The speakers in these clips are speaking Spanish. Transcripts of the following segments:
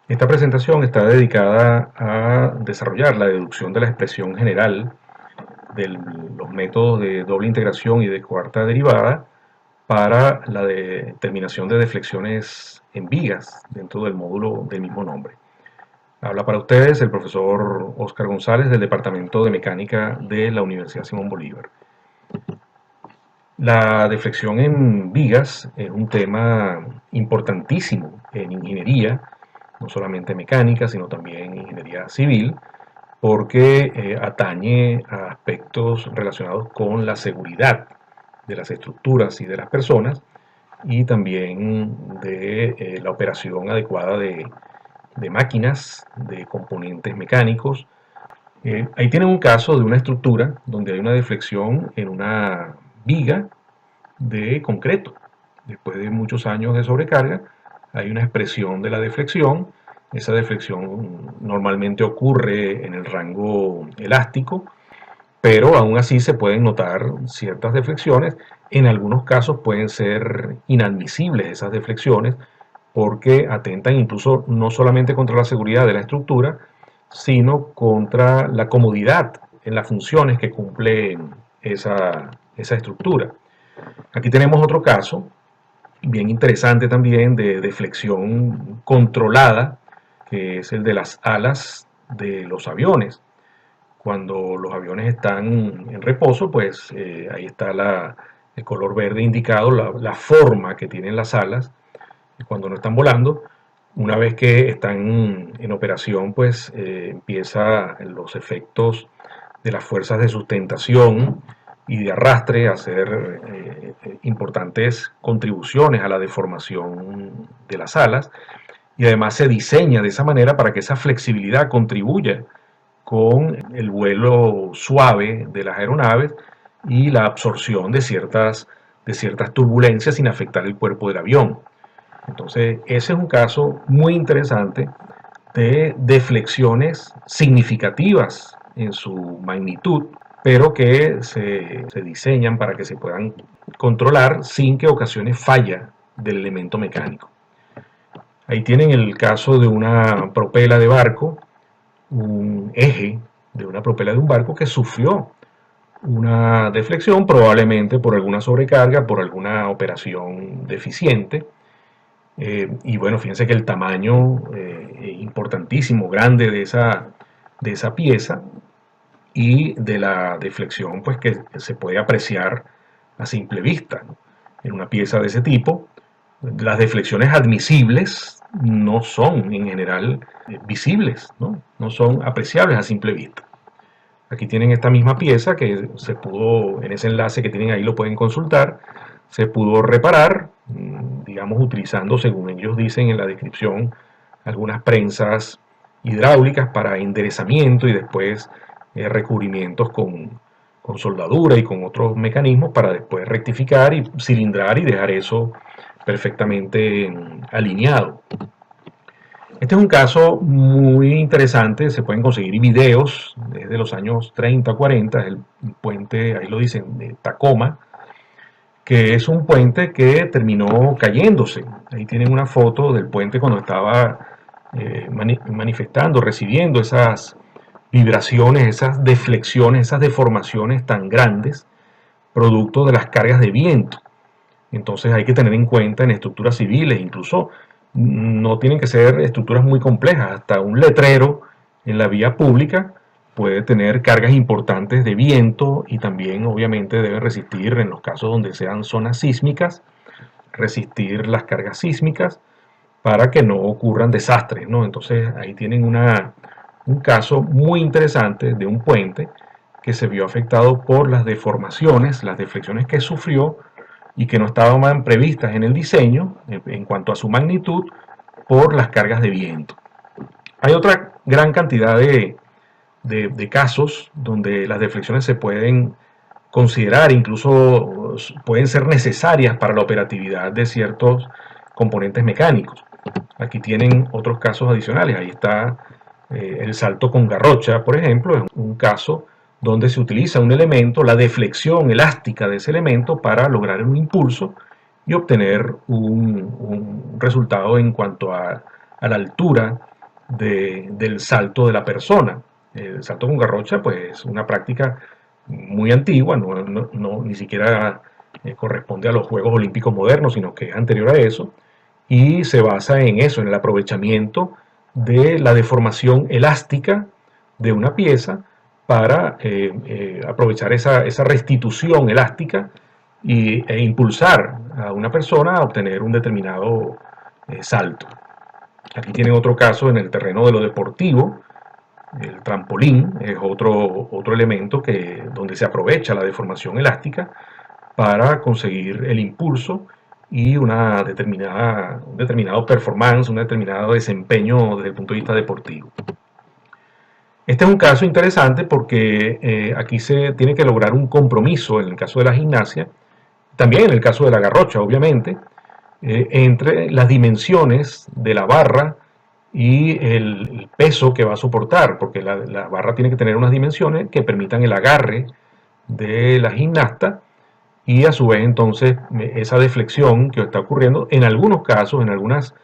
Esta presentación está dedicada a desarrollar la deducción de la expresión general de los métodos de doble integración y de cuarta derivada para la determinación de deflexiones en vigas dentro del módulo del mismo nombre. Habla para ustedes el profesor Óscar González del Departamento de Mecánica de la Universidad Simón Bolívar. La deflexión en vigas es un tema importantísimo en ingeniería, no solamente mecánica, sino también ingeniería civil, porque atañe a aspectos relacionados con la seguridad de las estructuras y de las personas y también de la operación adecuada de máquinas, de componentes mecánicos. Ahí tienen un caso de una estructura donde hay una deflexión en una viga de concreto. Después de muchos años de sobrecarga, hay una expresión de la deflexión. Esa deflexión normalmente ocurre en el rango elástico, pero aún así se pueden notar ciertas deflexiones. En algunos casos pueden ser inadmisibles esas deflexiones porque atentan incluso no solamente contra la seguridad de la estructura, sino contra la comodidad en las funciones que cumple esa estructura. Aquí tenemos otro caso bien interesante también de deflexión controlada, que es el de las alas de los aviones. Cuando los aviones están en reposo, pues ahí está el color verde indicado, la forma que tienen las alas cuando no están volando. Una vez que están en operación, pues empieza los efectos de las fuerzas de sustentación y de arrastre a hacer importantes contribuciones a la deformación de las alas, y además se diseña de esa manera para que esa flexibilidad contribuya con el vuelo suave de las aeronaves y la absorción de ciertas turbulencias sin afectar el cuerpo del avión. Entonces, ese es un caso muy interesante de deflexiones significativas en su magnitud, pero que se diseñan para que se puedan controlar sin que ocasione falla del elemento mecánico. Ahí tienen el caso de una propela de barco, un eje de una propela de un barco que sufrió una deflexión, probablemente por alguna sobrecarga, por alguna operación deficiente. Y bueno, fíjense que el tamaño importantísimo, grande de esa pieza y de la deflexión, pues que se puede apreciar a simple vista, ¿no? En una pieza de ese tipo, las deflexiones admisibles no son en general visibles, ¿no? No son apreciables a simple vista. Aquí tienen esta misma pieza que se pudo, en ese enlace que tienen ahí lo pueden consultar, se pudo reparar, digamos, utilizando, según ellos dicen en la descripción, algunas prensas hidráulicas para enderezamiento y después recubrimientos con soldadura y con otros mecanismos para después rectificar y cilindrar y dejar eso perfectamente alineado. Este es un caso muy interesante, se pueden conseguir videos desde los años 30, 40, el puente, ahí lo dicen, de Tacoma, que es un puente que terminó cayéndose. Ahí tienen una foto del puente cuando estaba manifestando, recibiendo esas vibraciones, esas deflexiones, esas deformaciones tan grandes, producto de las cargas de viento. Entonces hay que tener en cuenta en estructuras civiles, incluso no tienen que ser estructuras muy complejas, hasta un letrero en la vía pública puede tener cargas importantes de viento y también obviamente debe resistir, en los casos donde sean zonas sísmicas, resistir las cargas sísmicas para que no ocurran desastres, ¿no? Entonces ahí tienen un caso muy interesante de un puente que se vio afectado por las deformaciones, las deflexiones que sufrió y que no estaban previstas en el diseño en cuanto a su magnitud por las cargas de viento. Hay otra gran cantidad de casos donde las deflexiones se pueden considerar, incluso pueden ser necesarias para la operatividad de ciertos componentes mecánicos. Aquí tienen otros casos adicionales. Ahí está el salto con garrocha, por ejemplo, es un caso donde se utiliza un elemento, la deflexión elástica de ese elemento para lograr un impulso y obtener un resultado en cuanto a la altura del salto de la persona. El salto con garrocha pues es una práctica muy antigua, ni siquiera corresponde a los Juegos Olímpicos modernos, sino que es anterior a eso, y se basa en eso, en el aprovechamiento de la deformación elástica de una pieza para aprovechar esa restitución elástica e impulsar a una persona a obtener un determinado salto. Aquí tienen otro caso en el terreno de lo deportivo. El trampolín es otro elemento donde se aprovecha la deformación elástica para conseguir el impulso y un determinado performance, un determinado desempeño desde el punto de vista deportivo. Este es un caso interesante porque aquí se tiene que lograr un compromiso en el caso de la gimnasia, también en el caso de la garrocha, obviamente, entre las dimensiones de la barra y el peso que va a soportar, porque la barra tiene que tener unas dimensiones que permitan el agarre de la gimnasta y a su vez entonces esa deflexión que está ocurriendo en algunos casos, en algunas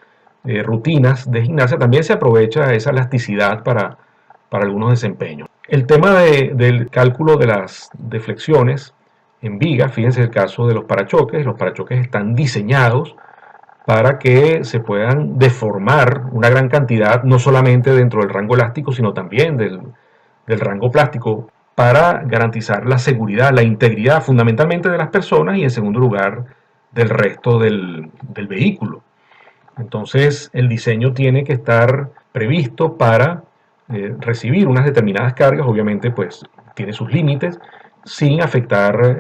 rutinas de gimnasia, también se aprovecha esa elasticidad para algunos desempeños. El tema del cálculo de las deflexiones en viga, fíjense el caso de los parachoques están diseñados para que se puedan deformar una gran cantidad, no solamente dentro del rango elástico, sino también del rango plástico, para garantizar la seguridad, la integridad fundamentalmente de las personas y en segundo lugar del resto del vehículo. Entonces el diseño tiene que estar previsto para recibir unas determinadas cargas, obviamente pues tiene sus límites, sin afectar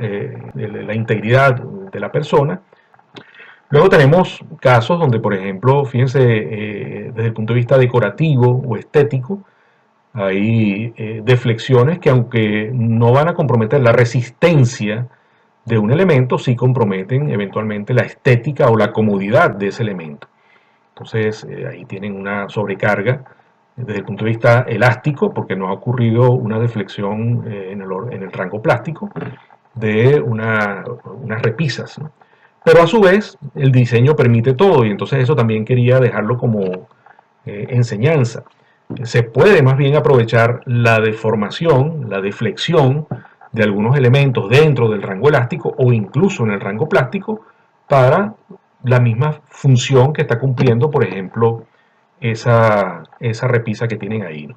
la integridad de la persona. Luego tenemos casos donde, por ejemplo, fíjense, desde el punto de vista decorativo o estético, hay deflexiones que aunque no van a comprometer la resistencia de un elemento, sí comprometen eventualmente la estética o la comodidad de ese elemento. Entonces ahí tienen una sobrecarga desde el punto de vista elástico, porque no ha ocurrido una deflexión en el rango plástico de unas repisas, ¿no? Pero a su vez el diseño permite todo y entonces eso también quería dejarlo como enseñanza. Se puede más bien aprovechar la deformación, la deflexión de algunos elementos dentro del rango elástico o incluso en el rango plástico para la misma función que está cumpliendo, por ejemplo, esa repisa que tienen ahí, ¿no?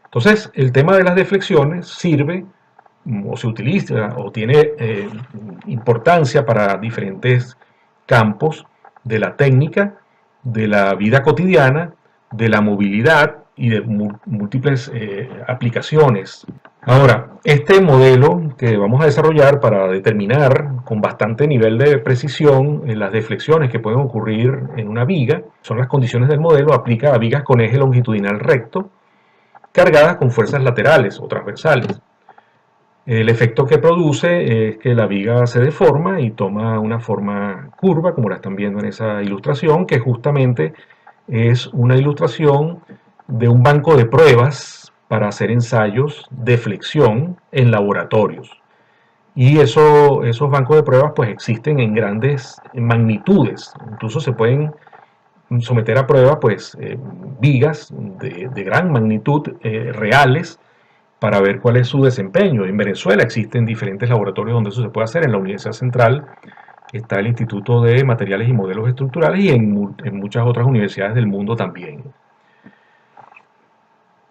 Entonces, el tema de las deflexiones sirve o se utiliza o tiene importancia para diferentes campos de la técnica, de la vida cotidiana, de la movilidad y de múltiples aplicaciones. Ahora, este modelo que vamos a desarrollar para determinar con bastante nivel de precisión las deflexiones que pueden ocurrir en una viga, son las condiciones del modelo, aplica a vigas con eje longitudinal recto, cargadas con fuerzas laterales o transversales. El efecto que produce es que la viga se deforma y toma una forma curva, como la están viendo en esa ilustración, que justamente es una ilustración de un banco de pruebas para hacer ensayos de flexión en laboratorios. Y esos bancos de pruebas pues existen en grandes magnitudes, incluso se pueden someter a prueba pues vigas de gran magnitud reales para ver cuál es su desempeño. En Venezuela existen diferentes laboratorios donde eso se puede hacer. En la Universidad Central está el Instituto de Materiales y Modelos Estructurales y en muchas otras universidades del mundo también.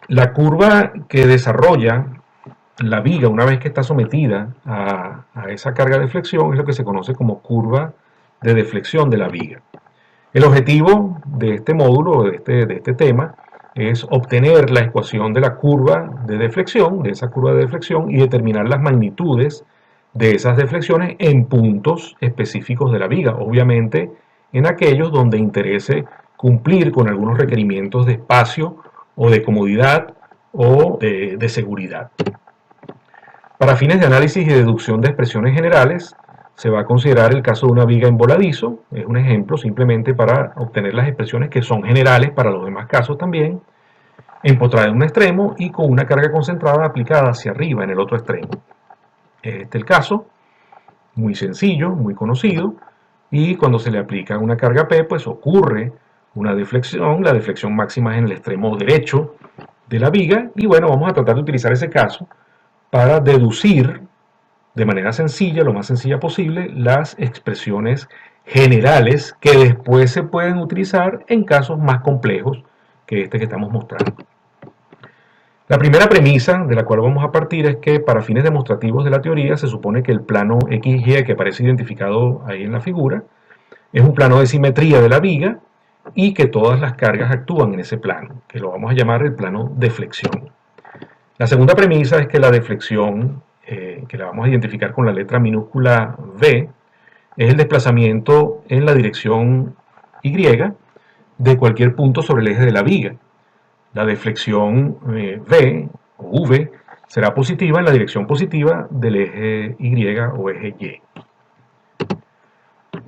La curva que desarrolla la viga una vez que está sometida a esa carga de flexión es lo que se conoce como curva de deflexión de la viga. El objetivo de este módulo, de este tema, es obtener la ecuación de la curva de deflexión, de esa curva de deflexión, y determinar las magnitudes de esas deflexiones en puntos específicos de la viga, obviamente en aquellos donde interese cumplir con algunos requerimientos de espacio o de comodidad o de seguridad. Para fines de análisis y deducción de expresiones generales, se va a considerar el caso de una viga en voladizo, es un ejemplo simplemente para obtener las expresiones que son generales para los demás casos también, empotrada en un extremo y con una carga concentrada aplicada hacia arriba en el otro extremo. Este es el caso, muy sencillo, muy conocido, y cuando se le aplica una carga P, pues ocurre una deflexión, la deflexión máxima es en el extremo derecho de la viga, y bueno, vamos a tratar de utilizar ese caso para deducir de manera sencilla, lo más sencilla posible, las expresiones generales que después se pueden utilizar en casos más complejos que este que estamos mostrando. La primera premisa de la cual vamos a partir es que para fines demostrativos de la teoría se supone que el plano XY que aparece identificado ahí en la figura es un plano de simetría de la viga y que todas las cargas actúan en ese plano, que lo vamos a llamar el plano de flexión. La segunda premisa es que la deflexión, que la vamos a identificar con la letra minúscula V, es el desplazamiento en la dirección Y de cualquier punto sobre el eje de la viga. La deflexión V o V será positiva en la dirección positiva del eje Y o eje Y.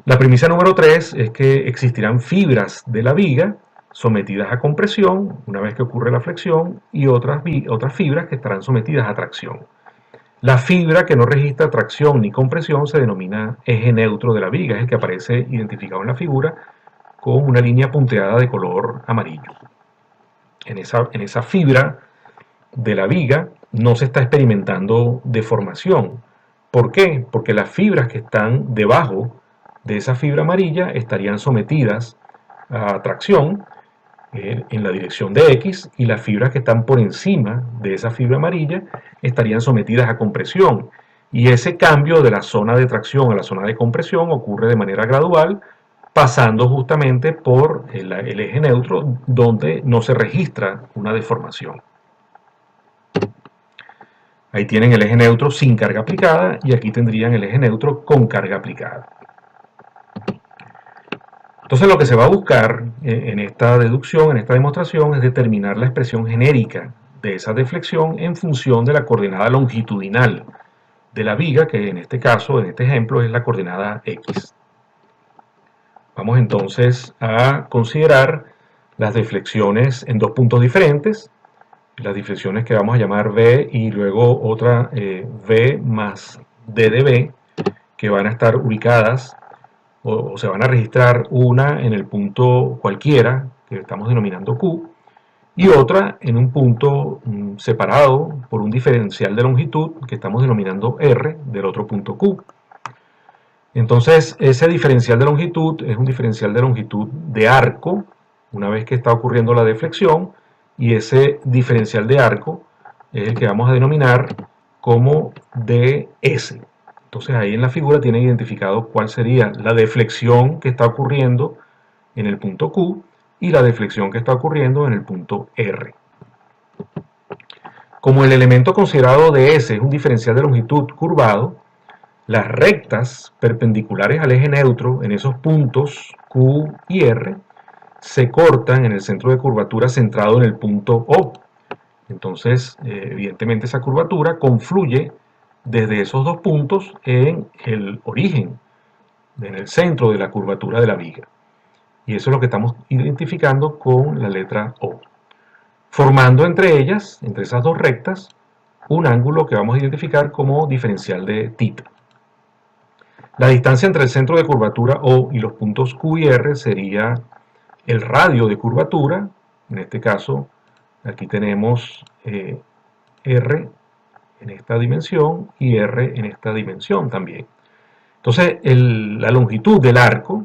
La premisa número 3 es que existirán fibras de la viga sometidas a compresión una vez que ocurre la flexión y otras fibras que estarán sometidas a tracción. La fibra que no registra tracción ni compresión se denomina eje neutro de la viga, es el que aparece identificado en la figura con una línea punteada de color amarillo. En esa fibra de la viga no se está experimentando deformación. ¿Por qué? Porque las fibras que están debajo de esa fibra amarilla estarían sometidas a tracción en la dirección de X, y las fibras que están por encima de esa fibra amarilla estarían sometidas a compresión. Y ese cambio de la zona de tracción a la zona de compresión ocurre de manera gradual, pasando justamente por el eje neutro, donde no se registra una deformación. Ahí tienen el eje neutro sin carga aplicada y aquí tendrían el eje neutro con carga aplicada. Entonces lo que se va a buscar en esta deducción, en esta demostración, es determinar la expresión genérica de esa deflexión en función de la coordenada longitudinal de la viga, que en este caso, en este ejemplo, es la coordenada X. Vamos entonces a considerar las deflexiones en dos puntos diferentes, las deflexiones que vamos a llamar V y luego otra V más D de B, que van a estar ubicadas o se van a registrar una en el punto cualquiera, que estamos denominando Q, y otra en un punto separado por un diferencial de longitud que estamos denominando R del otro punto Q. Entonces, ese diferencial de longitud es un diferencial de longitud de arco, una vez que está ocurriendo la deflexión, y ese diferencial de arco es el que vamos a denominar como ds. Entonces ahí en la figura tienen identificado cuál sería la deflexión que está ocurriendo en el punto Q y la deflexión que está ocurriendo en el punto R. Como el elemento considerado ds es un diferencial de longitud curvado, las rectas perpendiculares al eje neutro en esos puntos Q y R se cortan en el centro de curvatura centrado en el punto O. Entonces, evidentemente esa curvatura confluye desde esos dos puntos en el origen, en el centro de la curvatura de la viga. Y eso es lo que estamos identificando con la letra O. Formando entre ellas, entre esas dos rectas, un ángulo que vamos a identificar como diferencial de θ. La distancia entre el centro de curvatura O y los puntos Q y R sería el radio de curvatura. En este caso, aquí tenemos R en esta dimensión y R en esta dimensión también. Entonces, la longitud del arco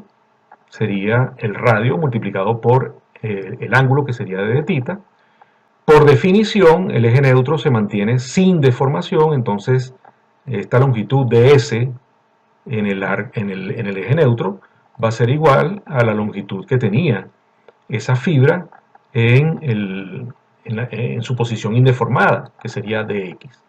sería el radio multiplicado por el ángulo, que sería de θ. Por definición, el eje neutro se mantiene sin deformación, entonces esta longitud de S en el eje neutro va a ser igual a la longitud que tenía esa fibra en su posición indeformada, que sería dx.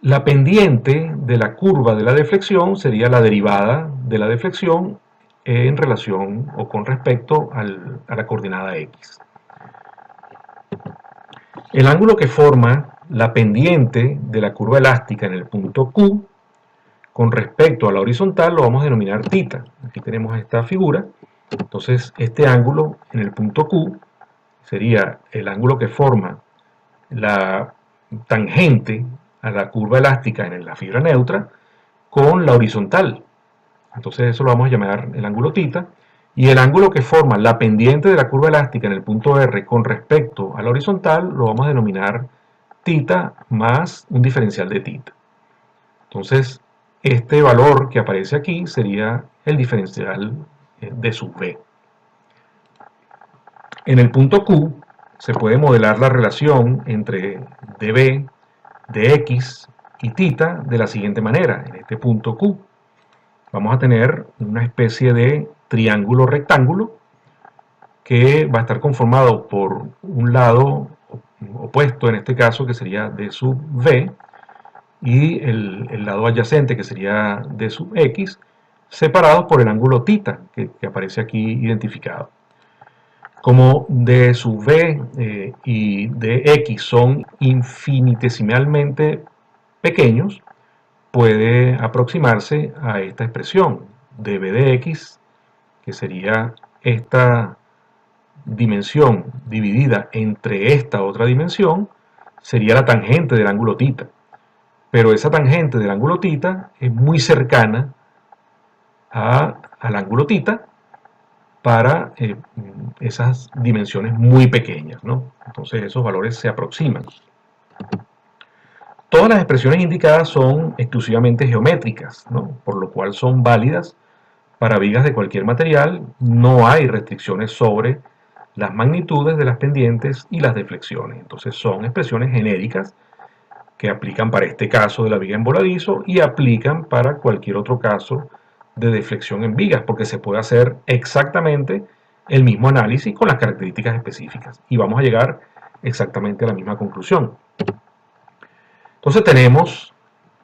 La pendiente de la curva de la deflexión sería la derivada de la deflexión en relación o con respecto a la coordenada x. El ángulo que forma la pendiente de la curva elástica en el punto Q con respecto a la horizontal lo vamos a denominar θ. Aquí tenemos esta figura. Entonces, este ángulo en el punto Q sería el ángulo que forma la tangente a la curva elástica en la fibra neutra con la horizontal. Entonces, eso lo vamos a llamar el ángulo θ. Y el ángulo que forma la pendiente de la curva elástica en el punto R con respecto a la horizontal lo vamos a denominar θ más un diferencial de θ. Entonces, este valor que aparece aquí sería el diferencial de sub v. En el punto Q se puede modelar la relación entre dB, dx y θ de la siguiente manera. En este punto Q vamos a tener una especie de triángulo rectángulo que va a estar conformado por un lado opuesto, en este caso, que sería d sub v, y el lado adyacente, que sería d sub x, separados por el ángulo θ, que aparece aquí identificado. Como d sub v y dx son infinitesimalmente pequeños, puede aproximarse a esta expresión, db dx, que sería esta dimensión dividida entre esta otra dimensión, sería la tangente del ángulo θ. Pero esa tangente del ángulo θ es muy cercana al ángulo θ para esas dimensiones muy pequeñas, ¿no? Entonces esos valores se aproximan. Todas las expresiones indicadas son exclusivamente geométricas, ¿no? Por lo cual son válidas para vigas de cualquier material. No hay restricciones sobre las magnitudes de las pendientes y las deflexiones. Entonces son expresiones genéricas que aplican para este caso de la viga en voladizo y aplican para cualquier otro caso de deflexión en vigas, porque se puede hacer exactamente el mismo análisis con las características específicas y vamos a llegar exactamente a la misma conclusión. Entonces tenemos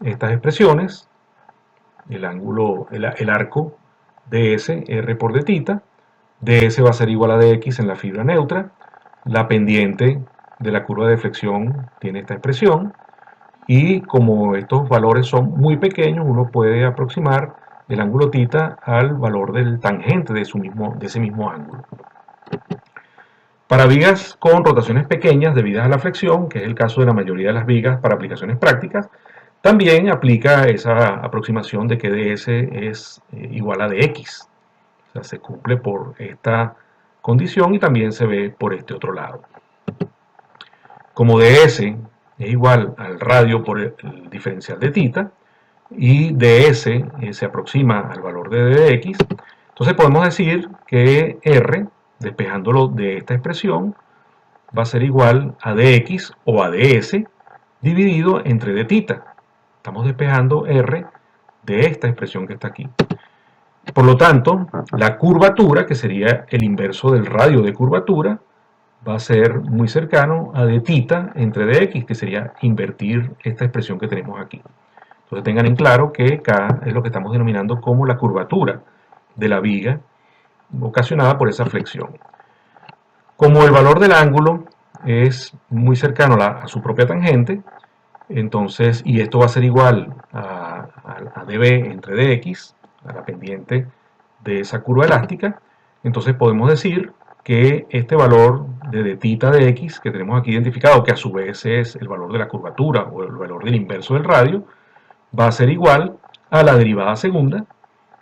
estas expresiones, el ángulo, el arco ds, r por dθ, ds va a ser igual a dx en la fibra neutra, la pendiente de la curva de deflexión tiene esta expresión, y como estos valores son muy pequeños, uno puede aproximar el ángulo θ al valor del tangente de ese mismo ángulo. Para vigas con rotaciones pequeñas debidas a la flexión, que es el caso de la mayoría de las vigas para aplicaciones prácticas, también aplica esa aproximación de que ds es igual a dx. O sea, se cumple por esta condición y también se ve por este otro lado. Como ds es igual al radio por el diferencial de θ y ds se aproxima al valor de dx, entonces podemos decir que r, despejándolo de esta expresión, va a ser igual a dx o a ds dividido entre dθ. Estamos despejando r de esta expresión que está aquí. Por lo tanto, la curvatura, que sería el inverso del radio de curvatura, va a ser muy cercano a dθ entre dx, que sería invertir esta expresión que tenemos aquí. Entonces tengan en claro que K es lo que estamos denominando como la curvatura de la viga ocasionada por esa flexión. Como el valor del ángulo es muy cercano a su propia tangente, entonces, y esto va a ser igual a dB entre dx, a la pendiente de esa curva elástica, entonces podemos decir que este valor de dθ de x que tenemos aquí identificado, que a su vez es el valor de la curvatura o el valor del inverso del radio, va a ser igual a la derivada segunda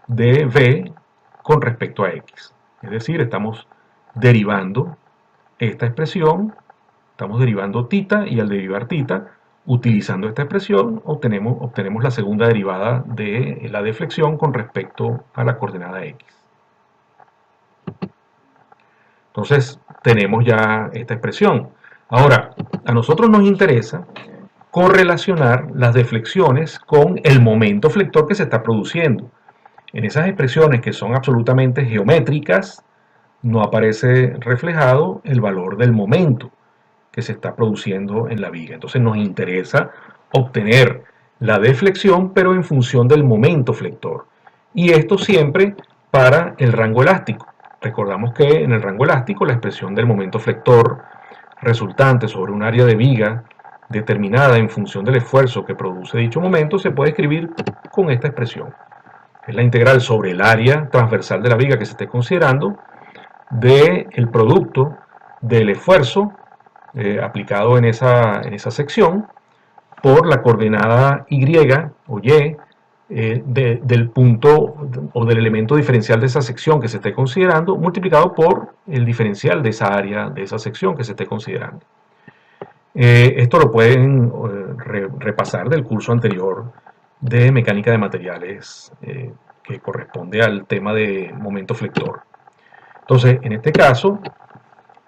de v con respecto a x. Es decir, estamos derivando esta expresión, estamos derivando θ y al derivar θ, utilizando esta expresión, obtenemos la segunda derivada de la deflexión con respecto a la coordenada x. Entonces, tenemos ya esta expresión. Ahora, a nosotros nos interesa correlacionar las deflexiones con el momento flector que se está produciendo. En esas expresiones que son absolutamente geométricas, no aparece reflejado el valor del momento que se está produciendo en la viga. Entonces nos interesa obtener la deflexión, pero en función del momento flector. Y esto siempre para el rango elástico. Recordamos que en el rango elástico la expresión del momento flector resultante sobre un área de viga determinada en función del esfuerzo que produce dicho momento se puede escribir con esta expresión. Es la integral sobre el área transversal de la viga que se esté considerando del producto del esfuerzo aplicado en esa sección por la coordenada y o y del punto o del elemento diferencial de esa sección que se esté considerando, multiplicado por el diferencial de esa área, de esa sección que se esté considerando. Esto lo pueden repasar del curso anterior de mecánica de materiales, que corresponde al tema de momento flector. Entonces, en este caso,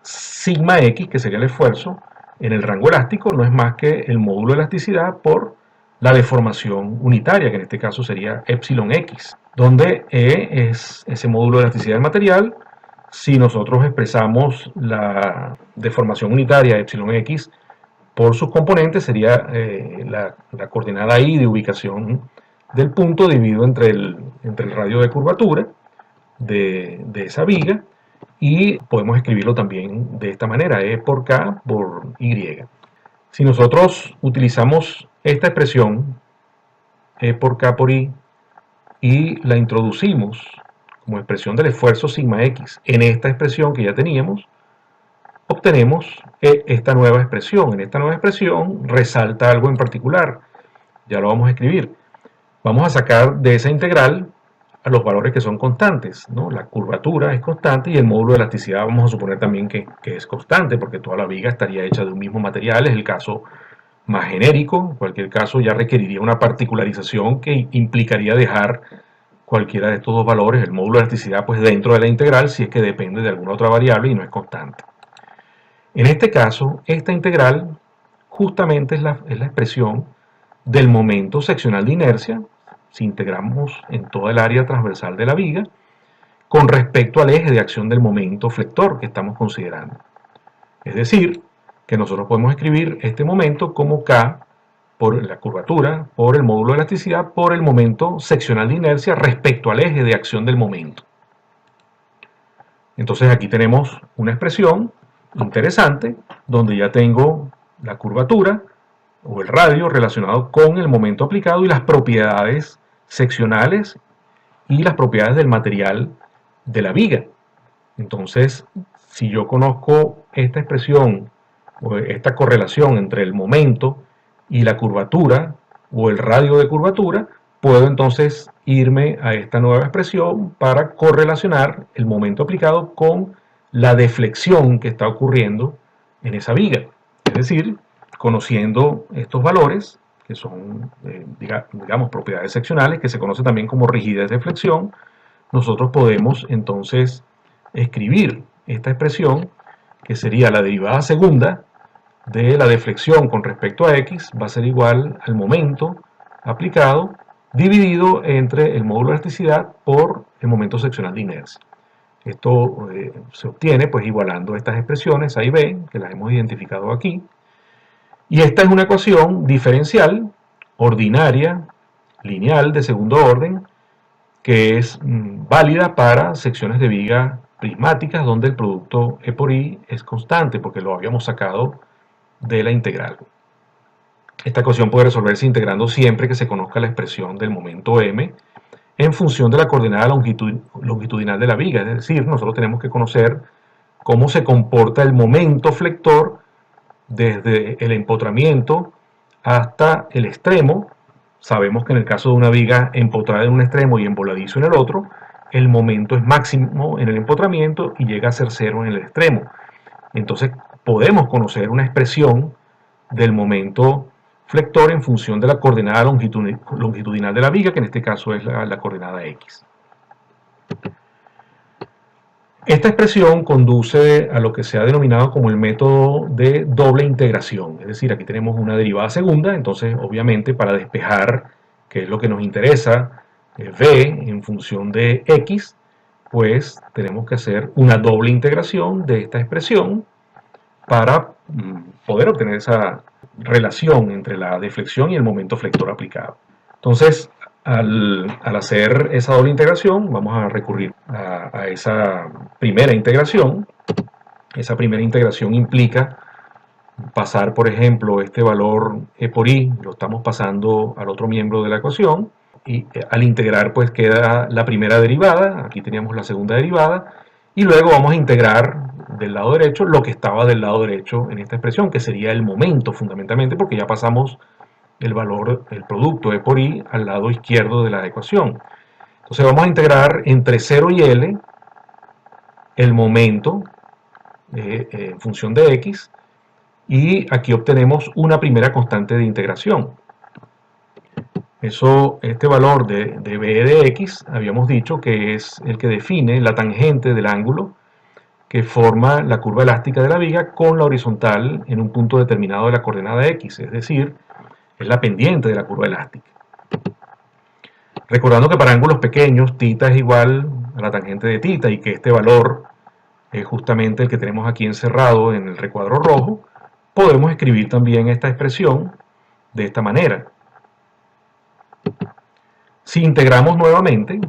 sigma x, que sería el esfuerzo, en el rango elástico no es más que el módulo de elasticidad por la deformación unitaria, que en este caso sería epsilon x, donde E es ese módulo de elasticidad del material. Si nosotros expresamos la deformación unitaria epsilon x por sus componentes, sería la coordenada I de ubicación del punto dividido entre el radio de curvatura de esa viga, y podemos escribirlo también de esta manera, E por K por Y. Si nosotros utilizamos esta expresión, E por K por y la introducimos como expresión del esfuerzo sigma x en esta expresión que ya teníamos, obtenemos esta nueva expresión. En esta nueva expresión resalta algo en particular, ya lo vamos a escribir. Vamos a sacar de esa integral a los valores que son constantes, ¿no? La curvatura es constante y el módulo de elasticidad vamos a suponer también que es constante, porque toda la viga estaría hecha de un mismo material, es el caso más genérico. En cualquier caso ya requeriría una particularización que implicaría dejar cualquiera de estos dos valores, el módulo de elasticidad, pues dentro de la integral, si es que depende de alguna otra variable y no es constante. En este caso, esta integral justamente es la expresión del momento seccional de inercia, si integramos en toda el área transversal de la viga, con respecto al eje de acción del momento flector que estamos considerando. Es decir, que nosotros podemos escribir este momento como K por la curvatura, por el módulo de elasticidad, por el momento seccional de inercia respecto al eje de acción del momento. Entonces aquí tenemos una expresión interesante donde ya tengo la curvatura o el radio relacionado con el momento aplicado y las propiedades seccionales y las propiedades del material de la viga. Entonces, si yo conozco esta expresión o esta correlación entre el momento y la curvatura o el radio de curvatura, puedo entonces irme a esta nueva expresión para correlacionar el momento aplicado con la deflexión que está ocurriendo en esa viga. Es decir, conociendo estos valores, que son, digamos, propiedades seccionales, que se conoce también como rigidez de flexión, nosotros podemos entonces escribir esta expresión, que sería la derivada segunda de la deflexión con respecto a x, va a ser igual al momento aplicado dividido entre el módulo de elasticidad por el momento seccional de inercia. Esto se obtiene pues igualando estas expresiones A y B, que las hemos identificado aquí. Y esta es una ecuación diferencial, ordinaria, lineal, de segundo orden, que es válida para secciones de viga prismáticas donde el producto E por I es constante, porque lo habíamos sacado de la integral. Esta ecuación puede resolverse integrando siempre que se conozca la expresión del momento m en función de la coordenada longitudinal de la viga. Es decir, nosotros tenemos que conocer cómo se comporta el momento flector desde el empotramiento hasta el extremo. Sabemos que en el caso de una viga empotrada en un extremo y emboladizo en el otro, el momento es máximo en el empotramiento y llega a ser cero en el extremo. Entonces podemos conocer una expresión del momento flector en función de la coordenada longitudinal de la viga, que en este caso es la coordenada x. Esta expresión conduce a lo que se ha denominado como el método de doble integración, es decir, aquí tenemos una derivada segunda, entonces obviamente para despejar qué es lo que nos interesa, v en función de x, pues tenemos que hacer una doble integración de esta expresión para poder obtener esa relación entre la deflexión y el momento flector aplicado. Entonces, al hacer esa doble integración, vamos a recurrir a esa primera integración. Esa primera integración implica pasar, por ejemplo, este valor E por I, lo estamos pasando al otro miembro de la ecuación, y al integrar pues queda la primera derivada, aquí teníamos la segunda derivada, y luego vamos a integrar del lado derecho lo que estaba del lado derecho en esta expresión, que sería el momento fundamentalmente, porque ya pasamos el valor, el producto E por I al lado izquierdo de la ecuación. Entonces vamos a integrar entre 0 y L el momento en función de X, y aquí obtenemos una primera constante de integración. Este valor de b de x habíamos dicho que es el que define la tangente del ángulo que forma la curva elástica de la viga con la horizontal en un punto determinado de la coordenada x, es decir, es la pendiente de la curva elástica. Recordando que para ángulos pequeños θ es igual a la tangente de θ y que este valor es justamente el que tenemos aquí encerrado en el recuadro rojo, podemos escribir también esta expresión de esta manera. Si integramos nuevamente,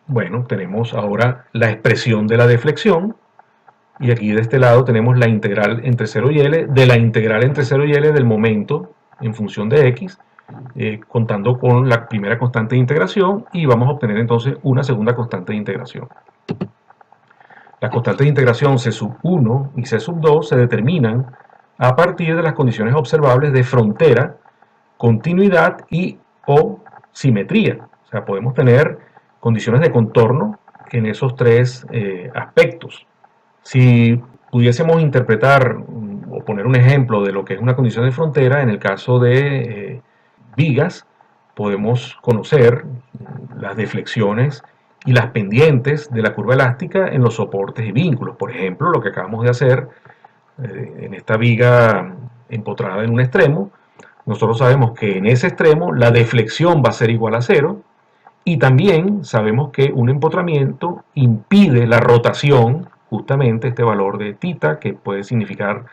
bueno, tenemos ahora la expresión de la deflexión, y aquí de este lado tenemos la integral entre 0 y L, de la integral entre 0 y L del momento en función de X, contando con la primera constante de integración, y vamos a obtener entonces una segunda constante de integración. Las constantes de integración C sub 1 y C sub 2 se determinan a partir de las condiciones observables de frontera, continuidad y o simetría. O sea, podemos tener condiciones de contorno en esos tres aspectos. Si pudiésemos interpretar o poner un ejemplo de lo que es una condición de frontera, en el caso de vigas, podemos conocer las deflexiones y las pendientes de la curva elástica en los soportes y vínculos. Por ejemplo, lo que acabamos de hacer en esta viga empotrada en un extremo, nosotros sabemos que en ese extremo la deflexión va a ser igual a 0, y también sabemos que un empotramiento impide la rotación, justamente este valor de θ, que puede significar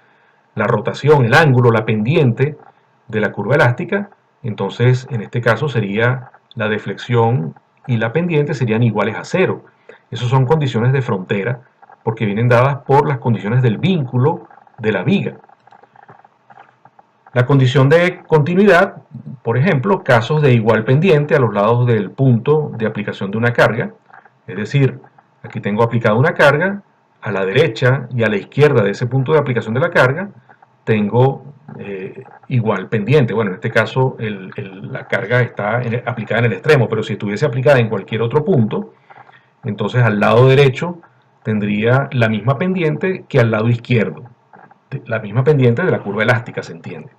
la rotación, el ángulo, la pendiente de la curva elástica. Entonces, en este caso sería la deflexión y la pendiente serían iguales a 0. Esas son condiciones de frontera, porque vienen dadas por las condiciones del vínculo de la viga. La condición de continuidad, por ejemplo, casos de igual pendiente a los lados del punto de aplicación de una carga, es decir, aquí tengo aplicada una carga, a la derecha y a la izquierda de ese punto de aplicación de la carga tengo igual pendiente. Bueno, en este caso la carga está aplicada en el extremo, pero si estuviese aplicada en cualquier otro punto, entonces al lado derecho tendría la misma pendiente que al lado izquierdo, la misma pendiente de la curva elástica, se entiende.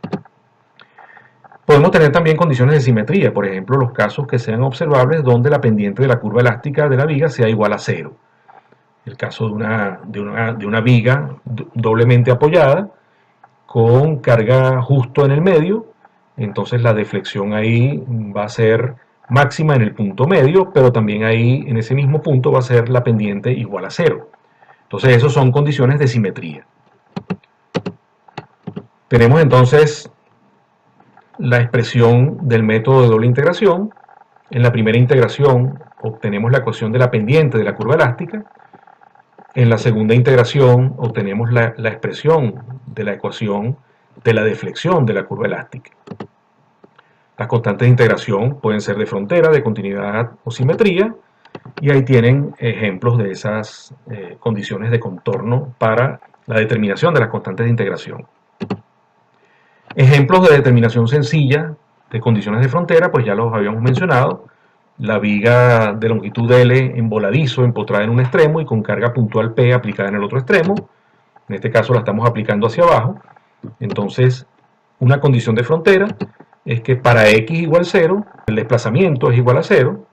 Podemos tener también condiciones de simetría, por ejemplo, los casos que sean observables donde la pendiente de la curva elástica de la viga sea igual a 0. El caso de una viga doblemente apoyada con carga justo en el medio, entonces la deflexión ahí va a ser máxima en el punto medio, pero también ahí en ese mismo punto va a ser la pendiente igual a 0. Entonces esas son condiciones de simetría. Tenemos entonces la expresión del método de doble integración. En la primera integración obtenemos la ecuación de la pendiente de la curva elástica. En la segunda integración obtenemos la expresión de la ecuación de la deflexión de la curva elástica. Las constantes de integración pueden ser de frontera, de continuidad o simetría, y ahí tienen ejemplos de esas condiciones de contorno para la determinación de las constantes de integración. Ejemplos de determinación sencilla de condiciones de frontera, pues ya los habíamos mencionado. La viga de longitud L en voladizo, empotrada en un extremo y con carga puntual P aplicada en el otro extremo. En este caso la estamos aplicando hacia abajo. Entonces, una condición de frontera es que para x igual 0, el desplazamiento es igual a 0,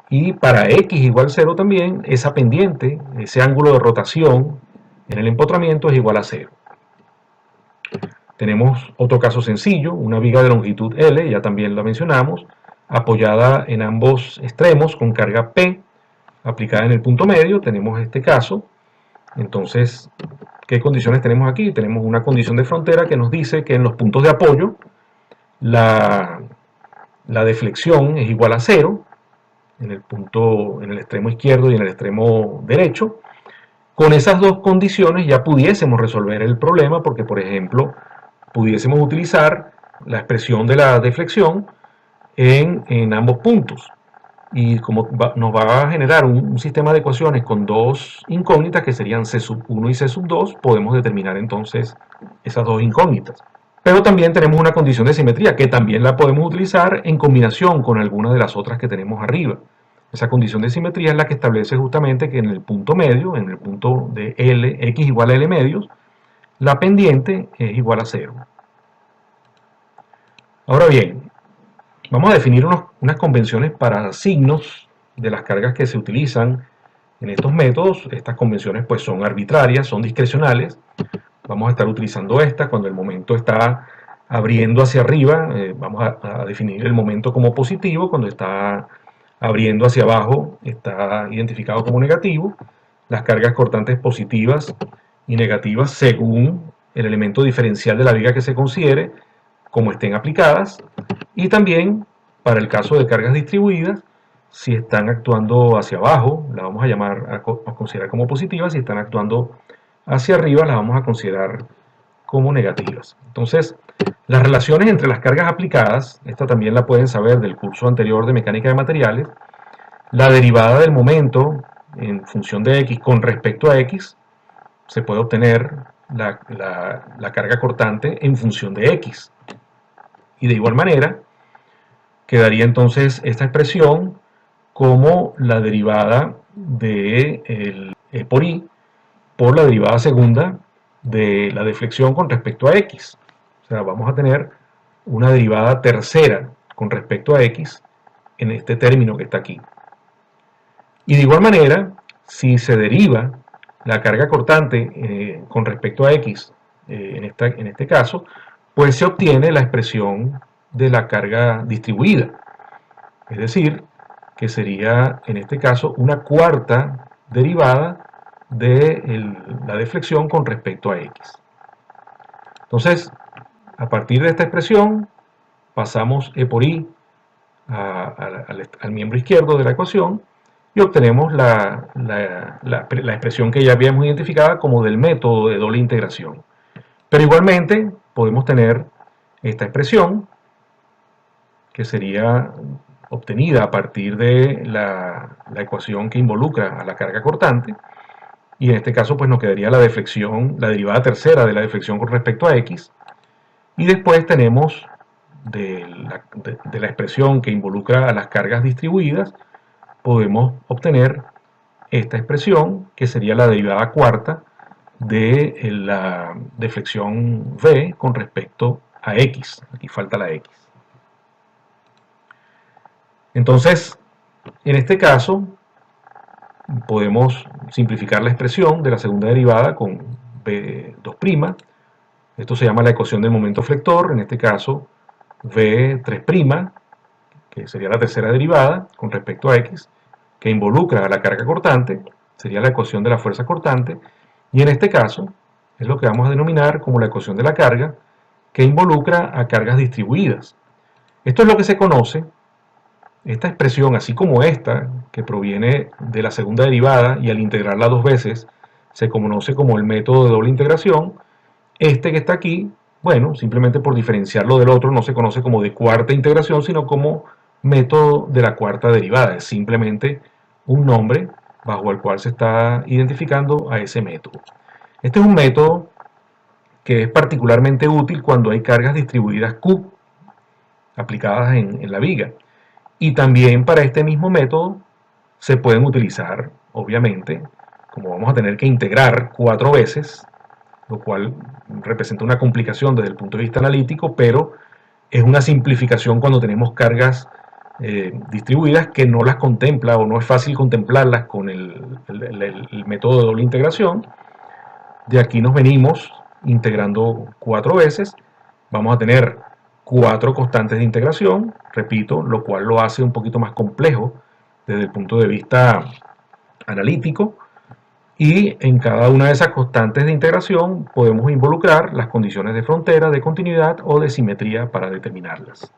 y para x igual 0 también, esa pendiente, ese ángulo de rotación en el empotramiento es igual a 0. Tenemos otro caso sencillo, una viga de longitud L, ya también la mencionamos, apoyada en ambos extremos con carga P aplicada en el punto medio. Tenemos este caso. Entonces, ¿qué condiciones tenemos aquí? Tenemos una condición de frontera que nos dice que en los puntos de apoyo la deflexión es igual a 0 en el extremo izquierdo y en el extremo derecho. Con esas dos condiciones ya pudiésemos resolver el problema, porque por ejemplo pudiésemos utilizar la expresión de la deflexión en ambos puntos, y como nos va a generar un sistema de ecuaciones con dos incógnitas que serían C sub 1 y C sub 2, podemos determinar entonces esas dos incógnitas. Pero también tenemos una condición de simetría que también la podemos utilizar en combinación con alguna de las otras que tenemos arriba. Esa condición de simetría es la que establece justamente que en el punto medio, en el punto de L, x igual a L medios, la pendiente es igual a 0. Ahora bien, vamos a definir unas convenciones para signos de las cargas que se utilizan en estos métodos. Estas convenciones pues son arbitrarias, son discrecionales. Vamos a estar utilizando esta cuando el momento está abriendo hacia arriba. Vamos a definir el momento como positivo. Cuando está abriendo hacia abajo está identificado como negativo. Las cargas cortantes positivas y negativas según el elemento diferencial de la viga que se considere, como estén aplicadas. Y también para el caso de cargas distribuidas, si están actuando hacia abajo, la vamos a llamar a considerar como positivas. Si están actuando hacia arriba, las vamos a considerar como negativas. Entonces, las relaciones entre las cargas aplicadas, esta también la pueden saber del curso anterior de mecánica de materiales. La derivada del momento en función de x con respecto a x, se puede obtener la carga cortante en función de x. Y de igual manera, quedaría entonces esta expresión como la derivada de el E por I por la derivada segunda de la deflexión con respecto a x. O sea, vamos a tener una derivada tercera con respecto a x en este término que está aquí. Y de igual manera, si se deriva la carga cortante con respecto a x en este caso, pues se obtiene la expresión de la carga distribuida. Es decir, que sería en este caso una cuarta derivada de la deflexión con respecto a x. Entonces, a partir de esta expresión, pasamos E por I al miembro izquierdo de la ecuación y obtenemos la expresión que ya habíamos identificado como del método de doble integración. Pero igualmente podemos tener esta expresión que sería obtenida a partir de la ecuación que involucra a la carga cortante, y en este caso pues nos quedaría la deflexión, la derivada tercera de la deflexión con respecto a x, y después tenemos de la expresión que involucra a las cargas distribuidas, podemos obtener esta expresión que sería la derivada cuarta de la deflexión v con respecto a x. Aquí falta la x. Entonces, en este caso, podemos simplificar la expresión de la segunda derivada con v2'. Esto se llama la ecuación del momento flector. En este caso, v3', que sería la tercera derivada con respecto a x, que involucra a la carga cortante, sería la ecuación de la fuerza cortante. Y en este caso, es lo que vamos a denominar como la ecuación de la carga, que involucra a cargas distribuidas. Esto es lo que se conoce. Esta expresión, así como esta, que proviene de la segunda derivada y al integrarla dos veces, se conoce como el método de doble integración. Este que está aquí, bueno, simplemente por diferenciarlo del otro, no se conoce como de cuarta integración, sino como método de la cuarta derivada. Es simplemente un nombre bajo el cual se está identificando a ese método. Este es un método que es particularmente útil cuando hay cargas distribuidas Q aplicadas en la viga. Y también para este mismo método se pueden utilizar, obviamente, como vamos a tener que integrar 4 veces, lo cual representa una complicación desde el punto de vista analítico, pero es una simplificación cuando tenemos cargas distribuidas que no las contempla o no es fácil contemplarlas con el método de doble integración. De aquí nos venimos integrando 4 veces, vamos a tener 4 constantes de integración, repito, lo cual lo hace un poquito más complejo desde el punto de vista analítico, y en cada una de esas constantes de integración podemos involucrar las condiciones de frontera, de continuidad o de simetría para determinarlas.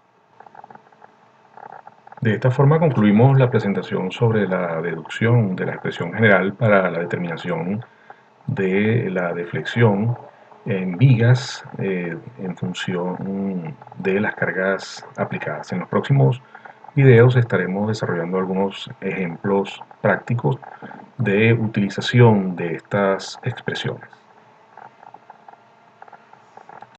De esta forma concluimos la presentación sobre la deducción de la expresión general para la determinación de la deflexión en vigas en función de las cargas aplicadas. En los próximos videos estaremos desarrollando algunos ejemplos prácticos de utilización de estas expresiones.